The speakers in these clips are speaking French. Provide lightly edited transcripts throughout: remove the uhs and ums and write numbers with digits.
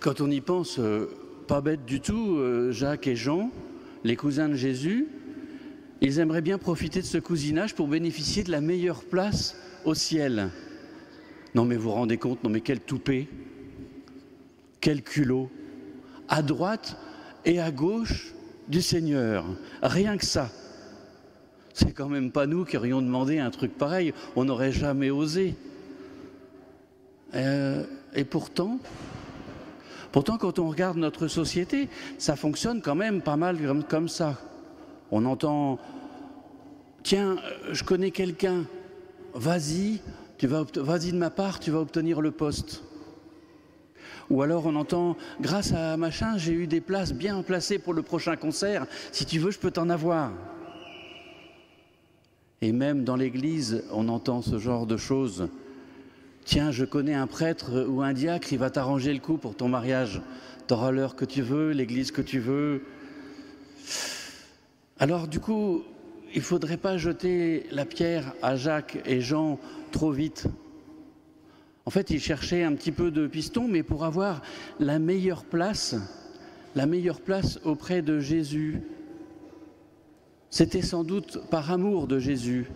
quand on y pense, pas bête du tout, Jacques et Jean, les cousins de Jésus, ils aimeraient bien profiter de ce cousinage pour bénéficier de la meilleure place au ciel. Non mais vous vous rendez compte, non mais quel toupet, quel culot, à droite et à gauche du Seigneur, rien que ça. C'est quand même pas nous qui aurions demandé un truc pareil, on n'aurait jamais osé. Et pourtant, quand on regarde notre société, ça fonctionne quand même pas mal comme ça. On entend, tiens, je connais quelqu'un, vas-y de ma part, tu vas obtenir le poste. Ou alors on entend, grâce à machin, j'ai eu des places bien placées pour le prochain concert, si tu veux, je peux t'en avoir. Et même dans l'église, on entend ce genre de choses. Tiens, je connais un prêtre ou un diacre, il va t'arranger le coup pour ton mariage. Tu auras l'heure que tu veux, l'église que tu veux. Alors du coup, il ne faudrait pas jeter la pierre à Jacques et Jean trop vite. En fait, ils cherchaient un petit peu de piston, mais pour avoir la meilleure place auprès de Jésus. C'était sans doute par amour de Jésus.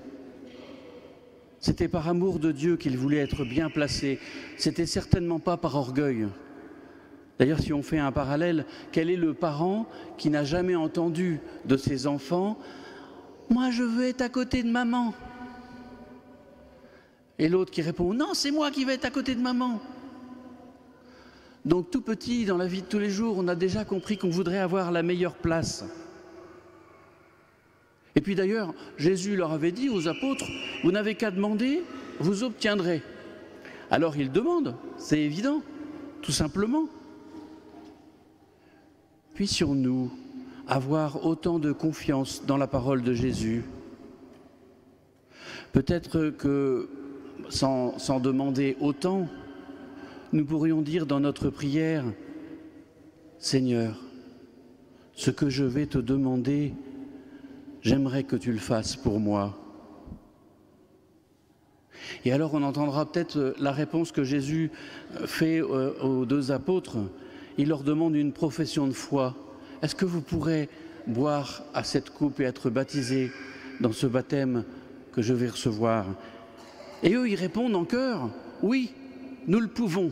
C'était par amour de Dieu qu'il voulait être bien placé. C'était certainement pas par orgueil. D'ailleurs, si on fait un parallèle, quel est le parent qui n'a jamais entendu de ses enfants « Moi, je veux être à côté de maman ». Et l'autre qui répond « Non, c'est moi qui vais être à côté de maman ». Donc tout petit, dans la vie de tous les jours, on a déjà compris qu'on voudrait avoir la meilleure place. Et puis d'ailleurs, Jésus leur avait dit aux apôtres, vous n'avez qu'à demander, vous obtiendrez. Alors ils demandent, c'est évident, tout simplement. Puissions-nous avoir autant de confiance dans la parole de Jésus? Peut-être que, sans demander autant, nous pourrions dire dans notre prière, Seigneur, ce que je vais te demander, j'aimerais que tu le fasses pour moi. Et alors on entendra peut-être la réponse que Jésus fait aux deux apôtres. Il leur demande une profession de foi. Est-ce que vous pourrez boire à cette coupe et être baptisés dans ce baptême que je vais recevoir? Et eux, ils répondent en chœur, oui, nous le pouvons.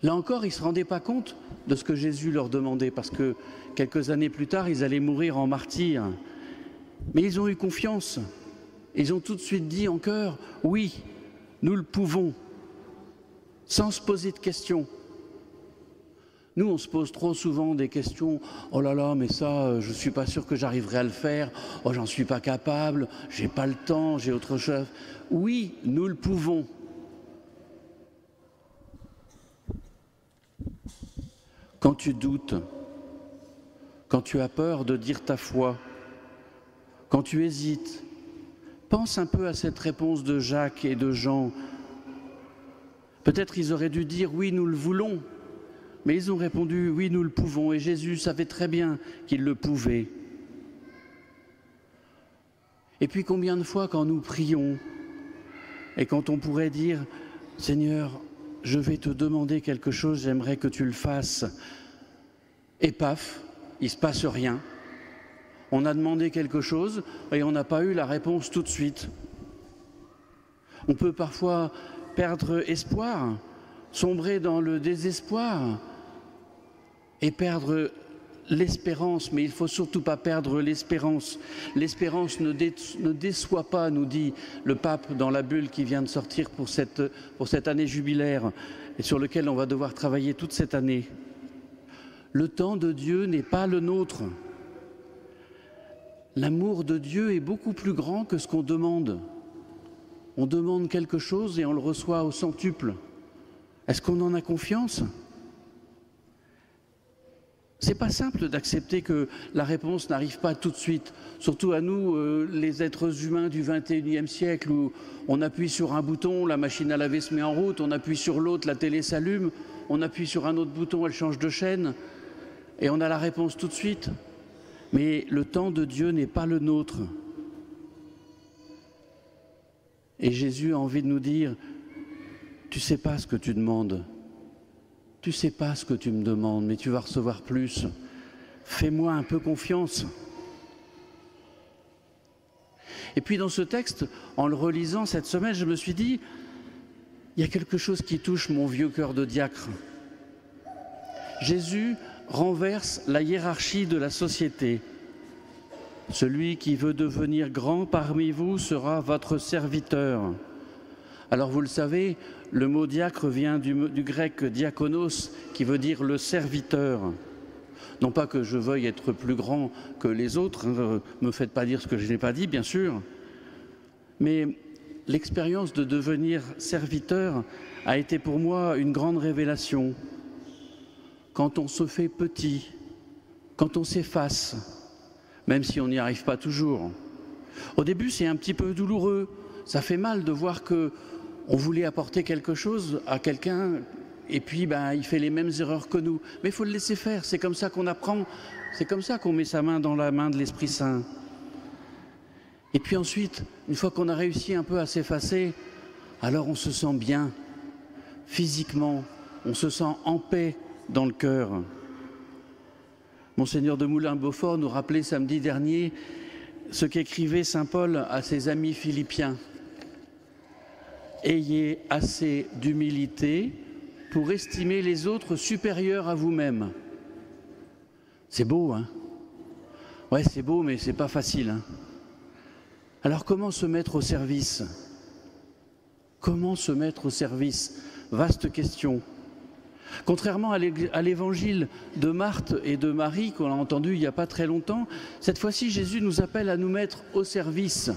Là encore, ils ne se rendaient pas compte de ce que Jésus leur demandait, parce que quelques années plus tard, ils allaient mourir en martyrs. Mais ils ont eu confiance. Ils ont tout de suite dit en chœur, oui, nous le pouvons, sans se poser de questions. Nous, on se pose trop souvent des questions, oh là là, mais ça, je ne suis pas sûr que j'arriverai à le faire, oh, j'en suis pas capable, j'ai pas le temps, j'ai autre chose. Oui, nous le pouvons. Quand tu doutes, quand tu as peur de dire ta foi, quand tu hésites, pense un peu à cette réponse de Jacques et de Jean. Peut-être ils auraient dû dire « oui, nous le voulons », mais ils ont répondu « oui, nous le pouvons » et Jésus savait très bien qu'il le pouvait. Et puis combien de fois quand nous prions et quand on pourrait dire « Seigneur, je vais te demander quelque chose, j'aimerais que tu le fasses » et paf, il ne se passe rien. On a demandé quelque chose et on n'a pas eu la réponse tout de suite. On peut parfois perdre espoir, sombrer dans le désespoir et perdre l'espérance, mais il ne faut surtout pas perdre l'espérance. L'espérance ne déçoit pas, nous dit le pape dans la bulle qui vient de sortir pour cette année jubilaire et sur lequel on va devoir travailler toute cette année. Le temps de Dieu n'est pas le nôtre. L'amour de Dieu est beaucoup plus grand que ce qu'on demande. On demande quelque chose et on le reçoit au centuple. Est-ce qu'on en a confiance ? C'est pas simple d'accepter que la réponse n'arrive pas tout de suite, surtout à nous, les êtres humains du XXIe siècle, où on appuie sur un bouton, la machine à laver se met en route, on appuie sur l'autre, la télé s'allume, on appuie sur un autre bouton, elle change de chaîne, et on a la réponse tout de suite. Mais le temps de Dieu n'est pas le nôtre. Et Jésus a envie de nous dire, tu ne sais pas ce que tu demandes. tu ne sais pas ce que tu me demandes, mais tu vas recevoir plus. Fais-moi un peu confiance. Et puis dans ce texte, en le relisant cette semaine, je me suis dit, il y a quelque chose qui touche mon vieux cœur de diacre. Jésus renverse la hiérarchie de la société. Celui qui veut devenir grand parmi vous sera votre serviteur. Alors vous le savez, le mot diacre vient du grec diakonos, qui veut dire le serviteur. Non pas que je veuille être plus grand que les autres, ne me faites pas dire ce que je n'ai pas dit, bien sûr, mais l'expérience de devenir serviteur a été pour moi une grande révélation. Quand on se fait petit, quand on s'efface, même si on n'y arrive pas toujours. Au début, c'est un petit peu douloureux. Ça fait mal de voir qu'on voulait apporter quelque chose à quelqu'un et puis il fait les mêmes erreurs que nous. Mais il faut le laisser faire, c'est comme ça qu'on apprend, c'est comme ça qu'on met sa main dans la main de l'Esprit Saint. Et puis ensuite, une fois qu'on a réussi un peu à s'effacer, alors on se sent bien, physiquement, on se sent en paix dans le cœur. Monseigneur de Moulin-Beaufort nous rappelait samedi dernier ce qu'écrivait saint Paul à ses amis philippiens. Ayez assez d'humilité pour estimer les autres supérieurs à vous-même. C'est beau, hein? Ouais, c'est beau, mais c'est pas facile, hein? Alors comment se mettre au service? Comment se mettre au service? Vaste question. Contrairement à l'évangile de Marthe et de Marie qu'on a entendu il n'y a pas très longtemps, cette fois-ci Jésus nous appelle à nous mettre au service.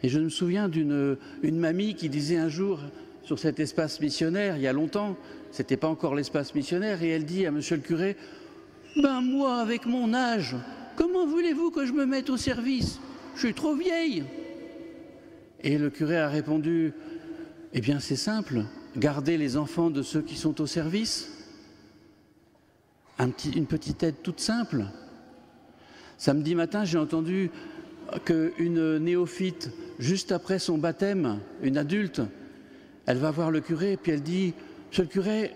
Et je me souviens d'une mamie qui disait un jour sur cet espace missionnaire, il y a longtemps, c'était pas encore l'espace missionnaire, et elle dit à monsieur le curé, « moi avec mon âge, comment voulez-vous que je me mette au service? Je suis trop vieille !» Et le curé a répondu, « Eh bien c'est simple, gardez les enfants de ceux qui sont au service. Une petite aide toute simple. » Samedi matin, j'ai entendu qu'une néophyte, juste après son baptême, une adulte, elle va voir le curé et puis elle dit « Monsieur le curé,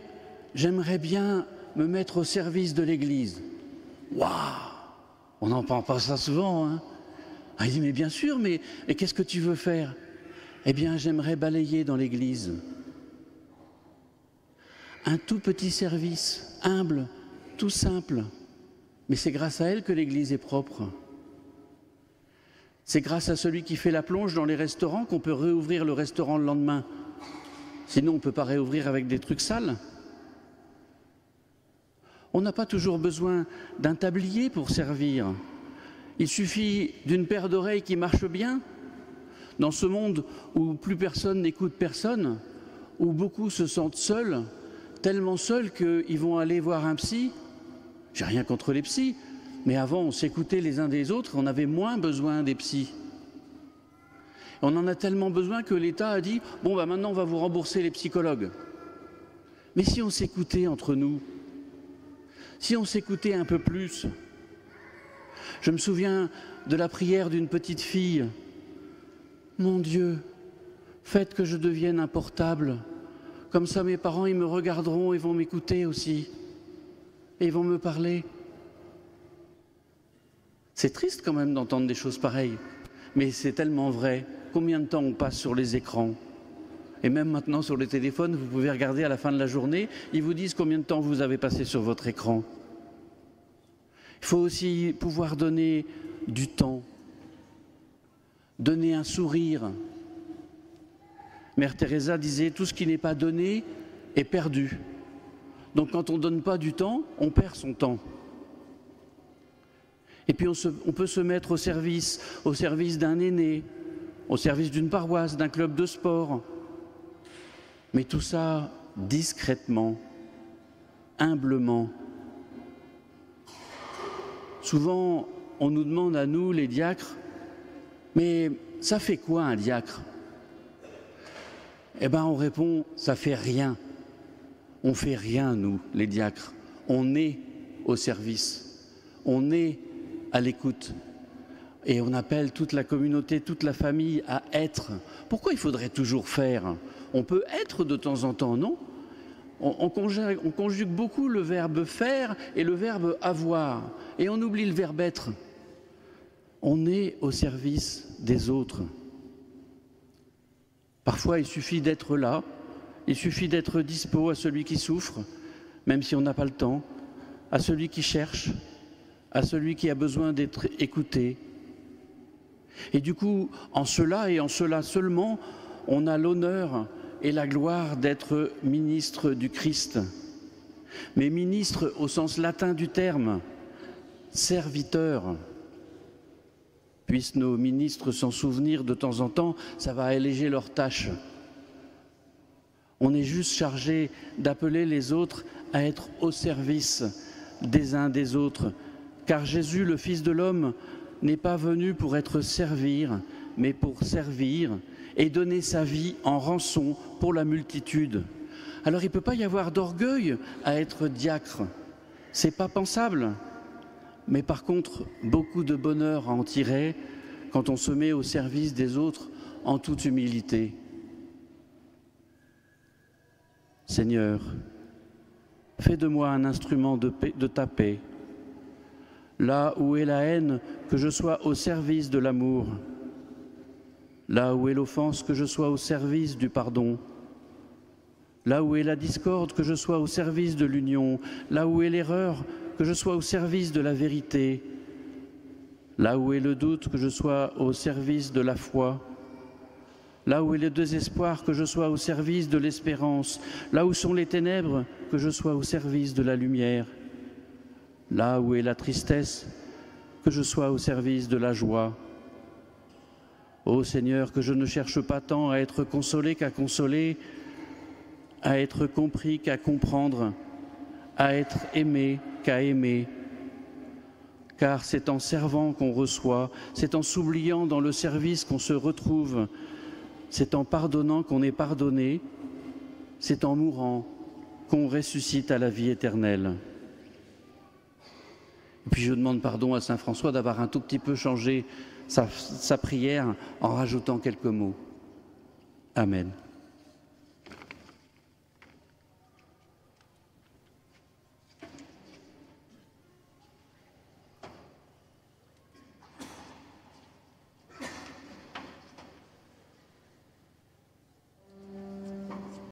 j'aimerais bien me mettre au service de l'Église. » Waouh! On n'en parle pas ça souvent, hein? Elle dit « Mais bien sûr, mais qu'est-ce que tu veux faire? » « Eh bien, j'aimerais balayer dans l'Église. » Un tout petit service, humble, tout simple. Mais c'est grâce à elle que l'Église est propre. C'est grâce à celui qui fait la plonge dans les restaurants qu'on peut réouvrir le restaurant le lendemain. Sinon, on ne peut pas réouvrir avec des trucs sales. On n'a pas toujours besoin d'un tablier pour servir. Il suffit d'une paire d'oreilles qui marche bien. Dans ce monde où plus personne n'écoute personne, où beaucoup se sentent seuls, tellement seuls qu'ils vont aller voir un psy. J'ai rien contre les psys, mais avant on s'écoutait les uns des autres, on avait moins besoin des psys. On en a tellement besoin que l'État a dit « Bon, maintenant on va vous rembourser les psychologues. » Mais si on s'écoutait entre nous, si on s'écoutait un peu plus, je me souviens de la prière d'une petite fille. Mon Dieu, faites que je devienne un portable. Comme ça, mes parents, ils me regarderont et vont m'écouter aussi. Et ils vont me parler. C'est triste quand même d'entendre des choses pareilles. Mais c'est tellement vrai. Combien de temps on passe sur les écrans? Et même maintenant sur le téléphone, vous pouvez regarder à la fin de la journée, ils vous disent combien de temps vous avez passé sur votre écran. Il faut aussi pouvoir donner du temps. Donner un sourire. Mère Teresa disait « Tout ce qui n'est pas donné est perdu ». Donc quand on ne donne pas du temps, on perd son temps. Et puis on peut se mettre au service d'un aîné, au service d'une paroisse, d'un club de sport. Mais tout ça discrètement, humblement. Souvent, on nous demande à nous, les diacres, mais ça fait quoi un diacre? Eh bien, on répond, ça fait rien. On fait rien, nous, les diacres. On est au service. On est à l'écoute. Et on appelle toute la communauté, toute la famille à être. Pourquoi il faudrait toujours faire? On peut être de temps en temps, non? on conjugue beaucoup le verbe faire et le verbe avoir, et on oublie le verbe être. On est au service des autres. Parfois, il suffit d'être là, il suffit d'être dispo à celui qui souffre, même si on n'a pas le temps, à celui qui cherche, à celui qui a besoin d'être écouté. Et du coup, en cela et en cela seulement, on a l'honneur et la gloire d'être ministre du Christ. Mais ministre au sens latin du terme, serviteur. Puissent nos ministres s'en souvenir de temps en temps, ça va alléger leurs tâches. On est juste chargé d'appeler les autres à être au service des uns des autres, car Jésus, le Fils de l'homme, n'est pas venu pour être servir, mais pour servir et donner sa vie en rançon pour la multitude. Alors il ne peut pas y avoir d'orgueil à être diacre, c'est pas pensable. Mais par contre, beaucoup de bonheur à en tirer quand on se met au service des autres en toute humilité. Seigneur, fais de moi un instrument de ta paix. Là où est la haine, que je sois au service de l'amour. Là où est l'offense, que je sois au service du pardon. Là où est la discorde, que je sois au service de l'union. Là où est l'erreur, que je sois au service de la vérité. Là où est le doute, que je sois au service de la foi. Là où est le désespoir, que je sois au service de l'espérance. Là où sont les ténèbres, que je sois au service de la lumière. Là où est la tristesse, que je sois au service de la joie. Ô Seigneur, que je ne cherche pas tant à être consolé qu'à consoler, à être compris qu'à comprendre, à être aimé qu'à aimer. Car c'est en servant qu'on reçoit, c'est en s'oubliant dans le service qu'on se retrouve, c'est en pardonnant qu'on est pardonné, c'est en mourant qu'on ressuscite à la vie éternelle. Et puis je demande pardon à saint François d'avoir un tout petit peu changé sa prière en rajoutant quelques mots. Amen.